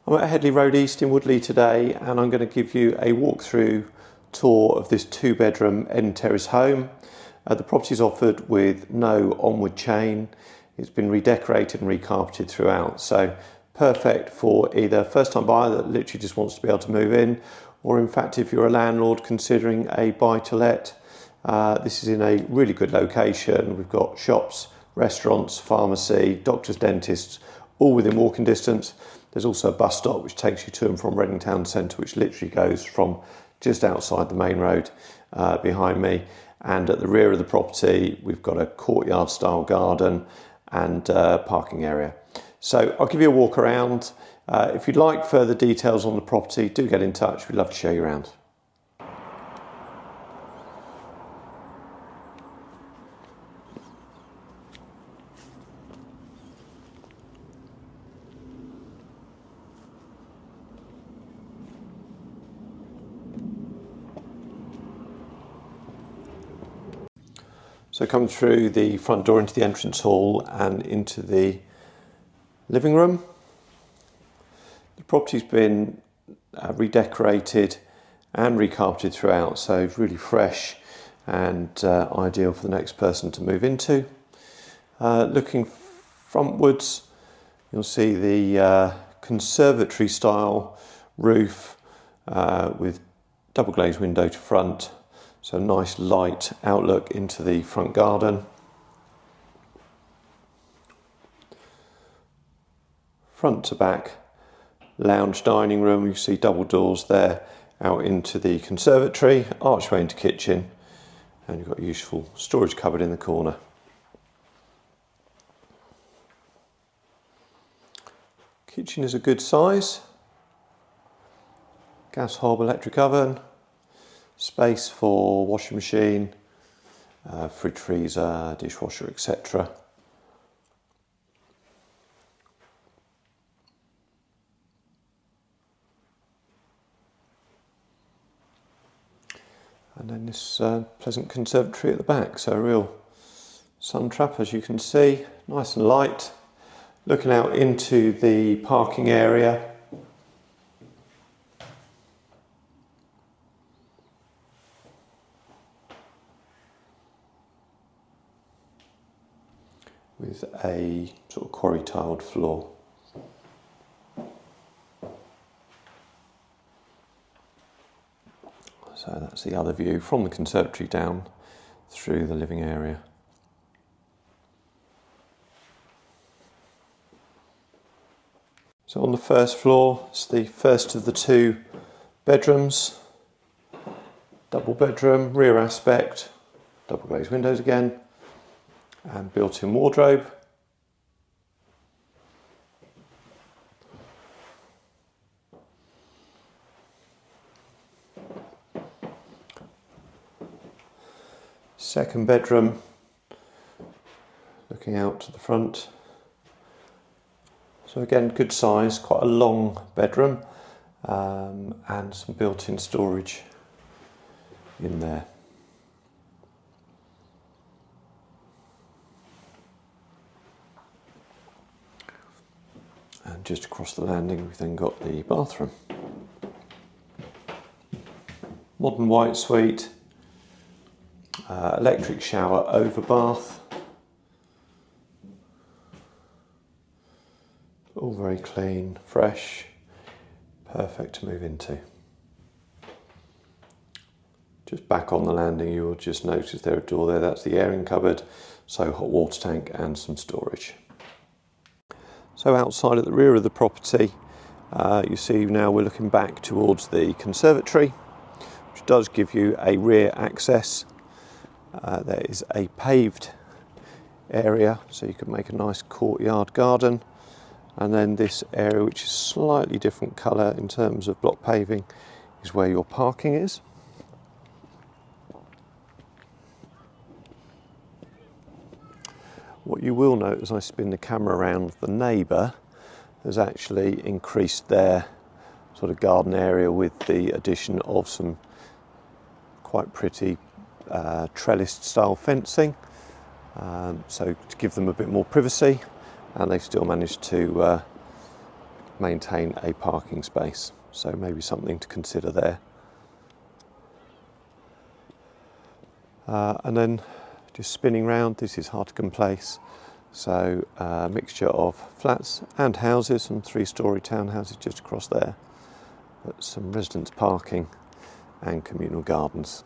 I'm at Headley Road East in Woodley today, and I'm going to give you a walkthrough tour of this 2-bedroom end terrace home. The property is offered with no onward chain. It's been redecorated and recarpeted throughout, so perfect for either a first-time buyer that literally just wants to be able to move in, or in fact if you're a landlord considering a buy-to-let. This is in a really good location. We've got shops, restaurants, pharmacy, doctors, dentists, all within walking distance. There's also a bus stop which takes you to and from Reading Town Centre, which literally goes from just outside the main road behind me. And at the rear of the property, we've got a courtyard style garden and parking area. So I'll give you a walk around. If you'd like further details on the property, do get in touch. We'd love to show you around. So come through the front door into the entrance hall and into the living room. The property's been redecorated and recarpeted throughout, so it's really fresh and ideal for the next person to move into. Looking frontwards, you'll see the conservatory style roof with double glazed window to front. So nice light outlook into the front garden. Front to back lounge dining room. You see double doors there out into the conservatory, archway into kitchen, and you've got a useful storage cupboard in the corner. Kitchen is a good size. Gas hob, electric oven. Space for washing machine, fridge, freezer, dishwasher, etc. And then this pleasant conservatory at the back, so a real sun trap, as you can see, nice and light. Looking out into the parking area. With a sort of quarry tiled floor. So that's the other view from the conservatory down through the living area. So on the first floor, it's the first of the 2 bedrooms. Double bedroom, rear aspect, double glazed windows again. And built-in wardrobe. Second bedroom, looking out to the front. So again, good size, quite a long bedroom, and some built-in storage in there. And just across the landing, we've then got the bathroom. Modern white suite, electric shower over bath. All very clean, fresh, perfect to move into. Just back on the landing, you will just notice there's a door there. That's the airing cupboard, so hot water tank and some storage. So outside at the rear of the property, you see now we're looking back towards the conservatory, which does give you a rear access. There is a paved area, so you can make a nice courtyard garden. And then this area, which is slightly different colour in terms of block paving, is where your parking is. What you will note as I spin the camera around, the neighbour has actually increased their sort of garden area with the addition of some quite pretty trellised style fencing, so to give them a bit more privacy, and they've still managed to maintain a parking space. So maybe something to consider there. And then just spinning round, this is Hartigan Place. So a mixture of flats and houses, some 3-storey townhouses just across there, but some residence parking and communal gardens.